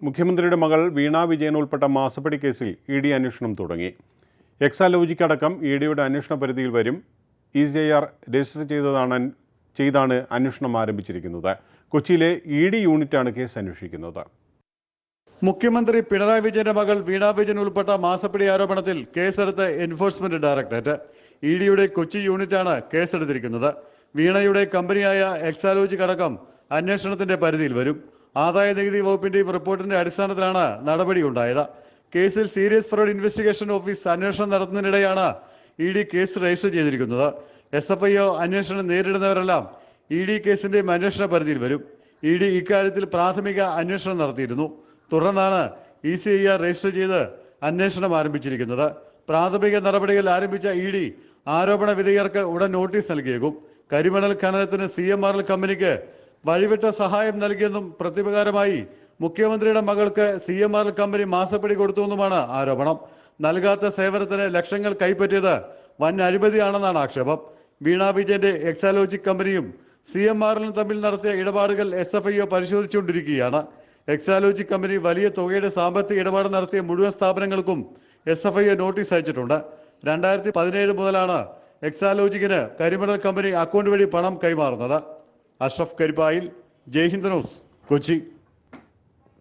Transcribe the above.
മുഖ്യമന്ത്രിയുടെ മകൾ വീണ വിജയൻ ഉൾപ്പെട്ട മാസപ്പടി കേസിൽ ഇ ഡി അന്വേഷണം തുടങ്ങി. എക്സാലോജിക്കടക്കം ഇ ഡിയുടെ അന്വേഷണ പരിധിയിൽ വരും. ECIR രജിസ്റ്റർ ചെയ്താണ് അന്വേഷണം ആരംഭിച്ചിരിക്കുന്നത്. കൊച്ചിയിലെ ഇ ഡി യൂണിറ്റാണ് കേസ് അന്വേഷിക്കുന്നത്. മുഖ്യമന്ത്രി പിണറായി വിജയന്റെ മകൾ വീണ വിജയൻ ഉൾപ്പെട്ട മാസപ്പടി ആരോപണത്തിൽ കേസെടുത്ത എൻഫോഴ്സ്മെന്റ് ഡയറക്ടറേറ്റ് ഇ ഡിയുടെ കൊച്ചി യൂണിറ്റാണ് കേസെടുത്തിരിക്കുന്നത്. വീണയുടെ കമ്പനിയായ എക്സാലോജിക് അടക്കം അന്വേഷണത്തിന്റെ പരിധിയിൽ വരും. ആദായ നികുതി വകുപ്പിന്റെയും റിപ്പോർട്ടിന്റെ അടിസ്ഥാനത്തിലാണ് നടപടിയുണ്ടായത്. കേസിൽ സീരിയസ് ഫ്രോഡ് ഇൻവെസ്റ്റിഗേഷൻ ഓഫീസ് അന്വേഷണം നടത്തുന്നതിനിടെയാണ് ഇ ഡി കേസ് രജിസ്റ്റർ ചെയ്തിരിക്കുന്നത്. SFIO അന്വേഷണം നേരിടുന്നവരെല്ലാം ഇ ഡി കേസിന്റെ അന്വേഷണ പരിധിയിൽ വരും. ഇ ഡി ഇക്കാര്യത്തിൽ പ്രാഥമിക അന്വേഷണം നടത്തിയിരുന്നു. തുടർന്നാണ് ECIR രജിസ്റ്റർ ചെയ്ത് അന്വേഷണം ആരംഭിച്ചിരിക്കുന്നത്. പ്രാഥമിക നടപടികൾ ആരംഭിച്ച ഇ ഡി ആരോപണ വിധേയർക്ക് ഉടൻ നോട്ടീസ് നൽകിയേക്കും. കരിമണൽ ഖനനത്തിന് CMRL കമ്പനിക്ക് വഴിവിട്ട സഹായം നൽകിയെന്നും പ്രതിപകാരമായി മുഖ്യമന്ത്രിയുടെ മകൾക്ക് CMRL കമ്പനി മാസപ്പടി കൊടുത്തുവെന്നുമാണ് ആരോപണം. നൽകാത്ത സേവനത്തിന് ലക്ഷങ്ങൾ കൈപ്പറ്റിയത് വൻ അഴിമതിയാണെന്നാണ് ആക്ഷേപം. വീണ വിജയന്റെ എക്സാലോജിക് കമ്പനിയും CMRLും തമ്മിൽ നടത്തിയ ഇടപാടുകൾ SFIO പരിശോധിച്ചുകൊണ്ടിരിക്കുകയാണ്. എക്സാലോജിക് കമ്പനി വലിയ തുകയുടെ സാമ്പത്തിക ഇടപാട് നടത്തിയ മുഴുവൻ സ്ഥാപനങ്ങൾക്കും SFIO നോട്ടീസ് അയച്ചിട്ടുണ്ട്. 2017 മുതലാണ് എക്സാലോജിക്കിന് കരിമണൽ കമ്പനി അക്കൗണ്ട് വഴി പണം കൈമാറുന്നത്. അഷ്റഫ് കരിപ്പായിൽ, ജയ്ഹിന്ദ് ന്യൂസ്, കൊച്ചി.